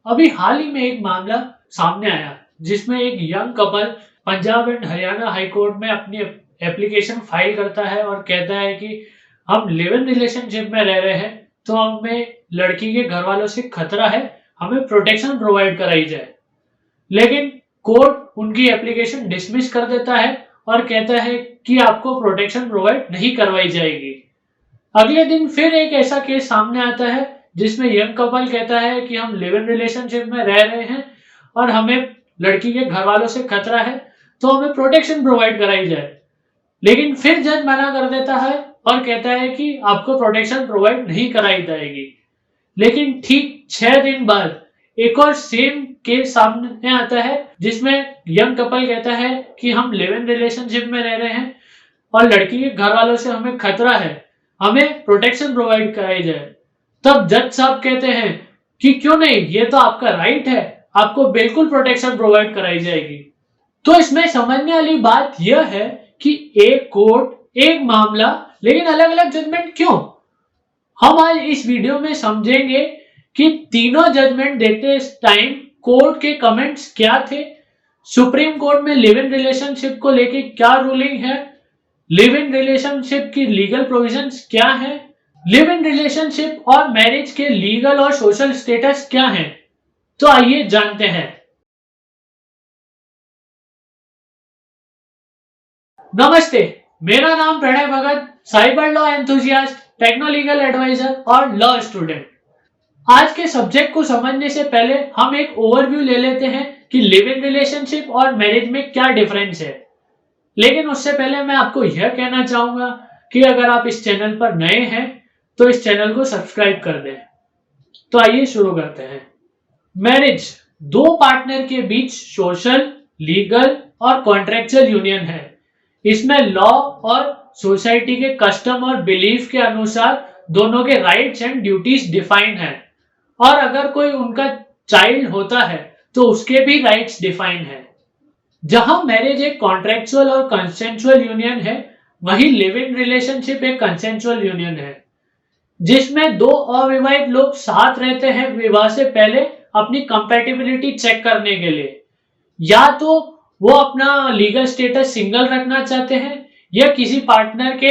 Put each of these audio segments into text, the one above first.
अभी हाल ही में एक मामला सामने आया जिसमें एक young couple Punjab and Haryana high court में अपनी एप्लीकेशन फाइल करता है और कहता है कि हम लिव इन रिलेशनशिप में रह रहे हैं, तो हमें लड़की के घर वालों से खतरा है, हमें प्रोटेक्शन प्रोवाइड कराई जाए। लेकिन कोर्ट उनकी एप्लीकेशन डिसमिस कर देता है और कहता है कि आपको प्रोटेक्शन प्रोवाइड नहीं करवाई जाएगी। अगले दिन फिर एक ऐसा केस सामने आता है जिसमें यंग कपल कहता है कि हम लिव इन रिलेशनशिप में रह रहे हैं और हमें लड़की के घर वालों से खतरा है, तो हमें प्रोटेक्शन प्रोवाइड कराई जाए। लेकिन फिर जज मना कर देता है और कहता है कि आपको प्रोटेक्शन प्रोवाइड नहीं कराई जाएगी। लेकिन ठीक 6 दिन बाद एक और सेम केस सामने आता है जिसमें यंग कपल कहता है कि हम लिव इन रिलेशनशिप में रह रहे हैं और लड़की के घर वालों से हमें खतरा है, हमें प्रोटेक्शन प्रोवाइड कराई जाए। तब जज साहब कहते हैं कि क्यों नहीं, ये तो आपका राइट है, आपको बिल्कुल प्रोटेक्शन प्रोवाइड कराई जाएगी। तो इसमें समझने वाली बात यह है कि एक कोर्ट एक मामला लेकिन अलग अलग जजमेंट क्यों। हम आज इस वीडियो में समझेंगे कि तीनों जजमेंट देते टाइम कोर्ट के कमेंट्स क्या थे, सुप्रीम कोर्ट में लिव इन रिलेशनशिप को लेके क्या रूलिंग है, लिव इन रिलेशनशिप की लीगल प्रोविजंस क्या है, लिव इन रिलेशनशिप और मैरिज के लीगल और सोशल स्टेटस क्या है। तो आइए जानते हैं। नमस्ते, मेरा नाम Pranay Bhagat, cyber law enthusiast, techno legal adviser और लॉ स्टूडेंट। आज के सब्जेक्ट को समझने से पहले हम एक ओवरव्यू ले लेते हैं कि लिव इन रिलेशनशिप और मैरिज में क्या डिफरेंस है। लेकिन उससे पहले मैं आपको यह कहना चाहूंगा कि अगर आप इस चैनल पर नए हैं तो इस चैनल को सब्सक्राइब कर दें। तो आइए शुरू करते हैं। मैरिज दो पार्टनर के बीच सोशल, लीगल और कॉन्ट्रेक्चुअल यूनियन है। इसमें लॉ और सोसाइटी के कस्टम और बिलीफ के अनुसार दोनों के राइट्स एंड ड्यूटीज डिफाइंड हैं, और अगर कोई उनका चाइल्ड होता है तो उसके भी राइट्स डिफाइंड हैं। जहां मैरिज एक कॉन्ट्रेक्चुअल और कंसेंसुअल यूनियन है, वहीं लिव इन रिलेशनशिप एक कंसेंसुअल यूनियन है, जिसमें दो अविवाहित लोग साथ रहते हैं विवाह से पहले अपनी कंपैटिबिलिटी चेक करने के लिए। या तो वो अपना लीगल स्टेटस सिंगल रखना चाहते हैं या किसी पार्टनर के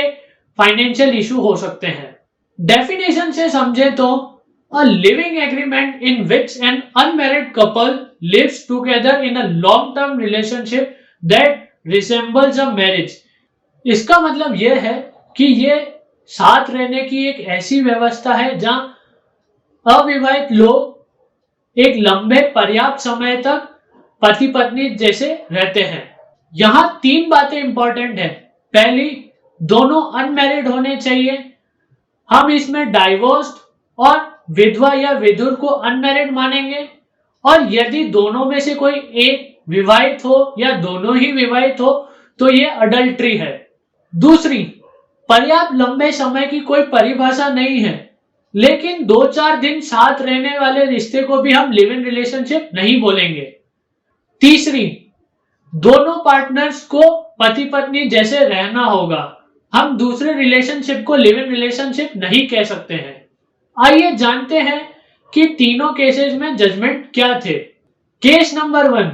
फाइनेंशियल इशू हो सकते हैं। डेफिनेशन से समझे तो a living agreement in which an unmarried couple lives together in a long-term relationship that resembles a marriage। इसका मतलब यह है कि ये साथ रहने की एक ऐसी व्यवस्था है जहां अविवाहित लोग एक लंबे पर्याप्त समय तक पति पत्नी जैसे रहते हैं। यहां तीन बातें इंपॉर्टेंट है। पहली, दोनों अनमैरिड होने चाहिए। हम इसमें डाइवोर्स्ड और विधवा या विधुर को अनमैरिड मानेंगे, और यदि दोनों में से कोई एक विवाहित हो या दोनों ही विवाहित हो तो ये अडल्ट्री है। दूसरी, पर्याप्त लंबे समय की कोई परिभाषा नहीं है, लेकिन 2-4 दिन साथ रहने वाले रिश्ते को भी हम लिव इन रिलेशनशिप नहीं बोलेंगे। तीसरी, दोनों पार्टनर्स को पति पत्नी जैसे रहना होगा, हम दूसरे रिलेशनशिप को लिव इन रिलेशनशिप नहीं कह सकते हैं। आइए जानते हैं कि तीनों केसेस में जजमेंट क्या थे। केस नंबर 1,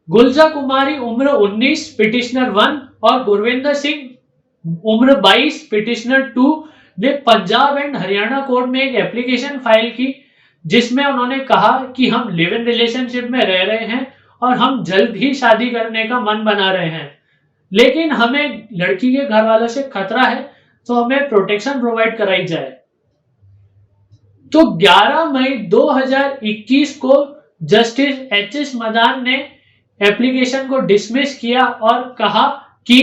गुलजा कुमारी उम्र 19 पिटिशनर 1 और गुरविंदर सिंह उम्र 22 पिटिशनर 2 ने पंजाब एंड हरियाणा कोर्ट में एक एप्लीकेशन फाइल की, जिसमें उन्होंने कहा कि हम लिव इन रिलेशनशिप में रह रहे हैं और हम जल्द ही शादी करने का मन बना रहे हैं, लेकिन हमें लड़की के घर वालों से खतरा है, तो हमें प्रोटेक्शन प्रोवाइड कराई जाए। तो 11 मई 2021 को जस्टिस एच.एस. मदान ने एप्लीकेशन को डिसमिस किया और कहा कि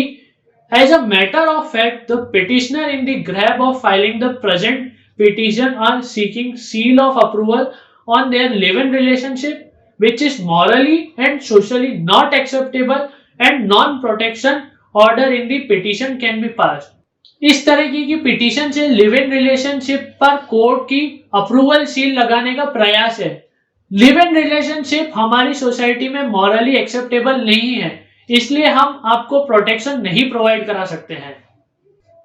as a matter of fact the petitioner in the grab of filing the present petition are seeking seal of approval on their live in relationship which is morally and socially not acceptable and non-protection order in the petition can be passed। इस तरह की petition से live in relationship पर court की approval seal लगाने का प्रयास है। लिव इन रिलेशनशिप हमारी सोसाइटी में मॉरली एक्सेप्टेबल नहीं है, इसलिए हम आपको प्रोटेक्शन नहीं प्रोवाइड करा सकते हैं।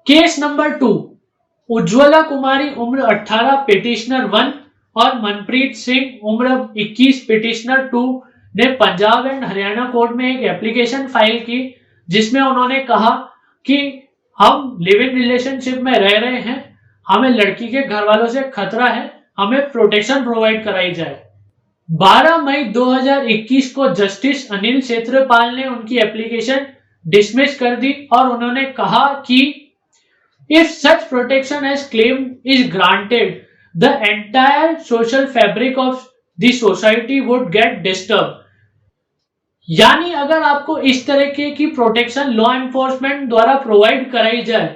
केस नंबर 2, उज्ज्वला कुमारी उम्र 18 पिटिशनर 1 और मनप्रीत सिंह उम्र 21 पिटिशनर 2 ने पंजाब एंड हरियाणा कोर्ट में एक एप्लीकेशन फाइल की जिसमें उन्होंने कहा कि हम लिव इन रिलेशनशिप में रह रहे हैं, हमें लड़की के घर वालों से खतरा है, हमें प्रोटेक्शन प्रोवाइड कराई जाए। 12 मई 2021 को जस्टिस अनिल क्षेत्रपाल ने उनकी एप्लीकेशन डिसमिस कर दी और उन्होंने कहा कि if such protection as claim is granted the entire social fabric of the society would get disturb. यानी अगर आपको इस तरह की प्रोटेक्शन लॉ एनफोर्समेंट द्वारा प्रोवाइड कराई जाए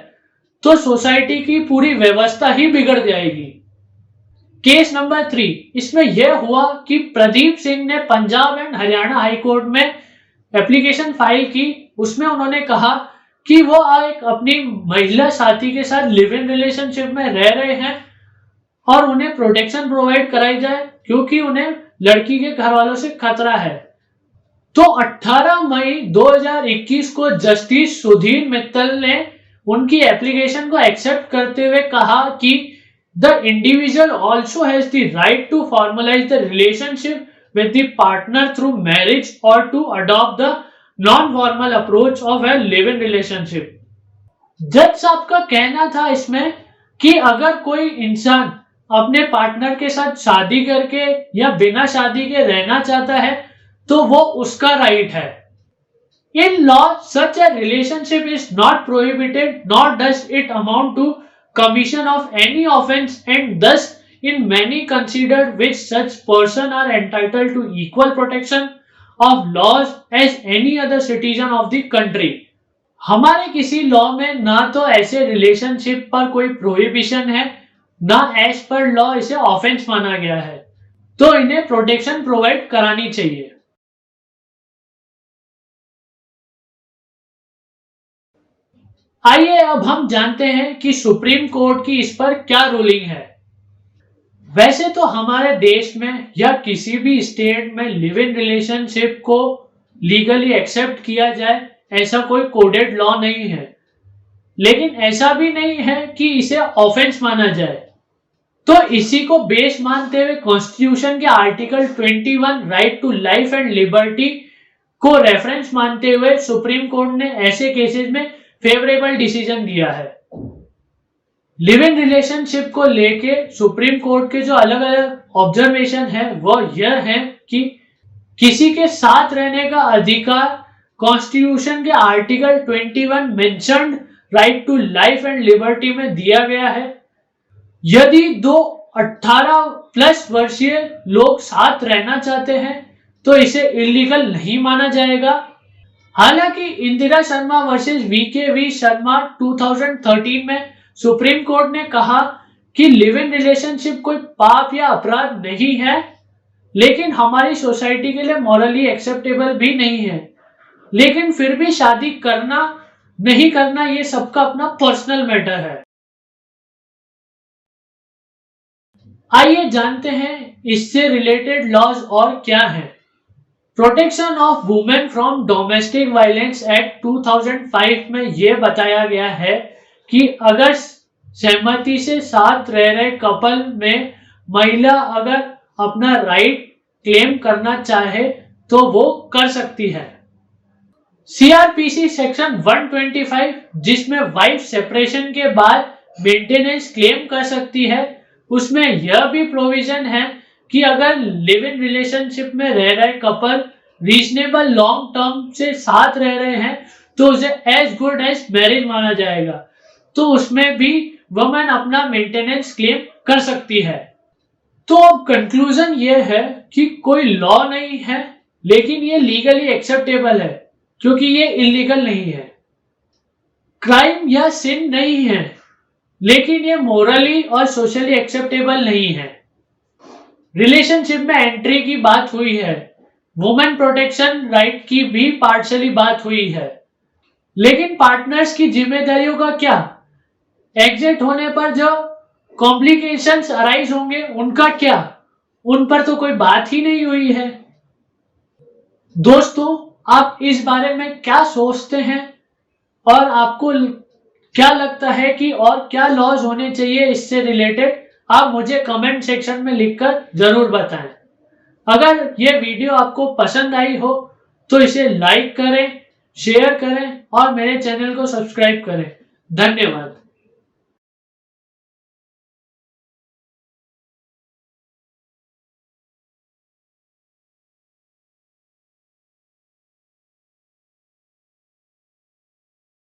तो सोसाइटी की पूरी व्यवस्था ही बिगड़ जाएगी। केस नंबर 3, इसमें यह हुआ कि प्रदीप सिंह ने Punjab and Haryana high court में एप्लीकेशन फाइल की। उसमें उन्होंने कहा कि वो एक अपनी महिला साथी के साथ लिव इन रिलेशनशिप में रह रहे हैं और उन्हें प्रोटेक्शन प्रोवाइड कराई जाए क्योंकि उन्हें लड़की के घर वालों से खतरा है। तो 18 मई 2021 को जस्टिस सुधीर मित्तल ने उनकी एप्लीकेशन को एक्सेप्ट करते हुए कहा कि the individual also has the right to formalize the relationship with the partner through marriage और to adopt the non formal approach of a live in relationship. जज साहब का कहना था इसमें कि अगर कोई इंसान अपने पार्टनर के साथ शादी करके या बिना शादी के रहना चाहता है तो वो उसका राइट है। In law, such a relationship is not prohibited, nor does it amount to commission of any offence, and thus, in many considered which such person are entitled to equal protection of laws as any other citizen of the country. हमारे किसी law में ना तो ऐसे relationship पर कोई prohibition है, ना एज पर लॉ इसे ऑफेंस माना गया है, तो इन्हें प्रोटेक्शन प्रोवाइड करानी चाहिए। आइए अब हम जानते हैं कि सुप्रीम कोर्ट की इस पर क्या रूलिंग है। वैसे तो हमारे देश में या किसी भी स्टेट में लिव इन रिलेशनशिप को लीगली एक्सेप्ट किया जाए ऐसा कोई कोडेड लॉ नहीं है, लेकिन ऐसा भी नहीं है कि इसे ऑफेंस माना जाए। तो इसी को बेस मानते हुए कॉन्स्टिट्यूशन के article 21 right to life and liberty को रेफरेंस मानते हुए सुप्रीम कोर्ट ने ऐसे केसेस में फेवरेबल डिसीजन दिया है। लिव इन रिलेशनशिप को लेके सुप्रीम कोर्ट के जो अलग अलग ऑब्जर्वेशन है वो यह है कि किसी के साथ रहने का अधिकार कॉन्स्टिट्यूशन के article 21 mentioned right to life and liberty में दिया गया है। यदि दो 18+ वर्षीय लोग साथ रहना चाहते हैं तो इसे इलीगल नहीं माना जाएगा। हालांकि इंदिरा शर्मा वर्सेस वीके शर्मा 2013 में सुप्रीम कोर्ट ने कहा कि लिव इन रिलेशनशिप कोई पाप या अपराध नहीं है, लेकिन हमारी सोसाइटी के लिए मॉरली एक्सेप्टेबल भी नहीं है। लेकिन फिर भी शादी करना नहीं करना ये सबका अपना पर्सनल मैटर है। आइए जानते हैं इससे रिलेटेड लॉज और क्या हैं। Protection of women from domestic violence act 2005 में यह बताया गया है कि अगर सहमति से साथ रह रहे कपल में महिला अगर अपना राइट क्लेम करना चाहे तो वो कर सकती है। सीआरपीसी सेक्शन 125 जिसमें वाइफ सेपरेशन के बाद मेंटेनेंस क्लेम कर सकती है, उसमें यह भी प्रोविजन है कि अगर लिव इन रिलेशनशिप में रह रहे कपल रीजनेबल लॉन्ग टर्म से साथ रह रहे हैं तो उसे एज गुड एज मैरिज माना जाएगा, तो उसमें भी वुमेन अपना मेंटेनेंस क्लेम कर सकती है। तो अब कंक्लूजन ये है कि कोई लॉ नहीं है, लेकिन ये लीगली एक्सेप्टेबल है क्योंकि ये इलीगल नहीं है। क्राइम या सिन नहीं है, लेकिन ये मोरली और सोशली एक्सेप्टेबल नहीं है। रिलेशनशिप में एंट्री की बात हुई है, वुमेन प्रोटेक्शन राइट की भी पार्शियली बात हुई है, लेकिन पार्टनर्स की जिम्मेदारियों का क्या? एग्जिट होने पर जो कॉम्प्लिकेशंस अराइज होंगे उनका क्या? उन पर तो कोई बात ही नहीं हुई है। दोस्तों, आप इस बारे में क्या सोचते हैं और आपको क्या लगता है कि और क्या लॉज होने चाहिए इससे रिलेटेड? आप मुझे कमेंट सेक्शन में लिखकर जरूर बताएं। अगर ये वीडियो आपको पसंद आई हो तो इसे लाइक करें, शेयर करें और मेरे चैनल को सब्सक्राइब करें। धन्यवाद।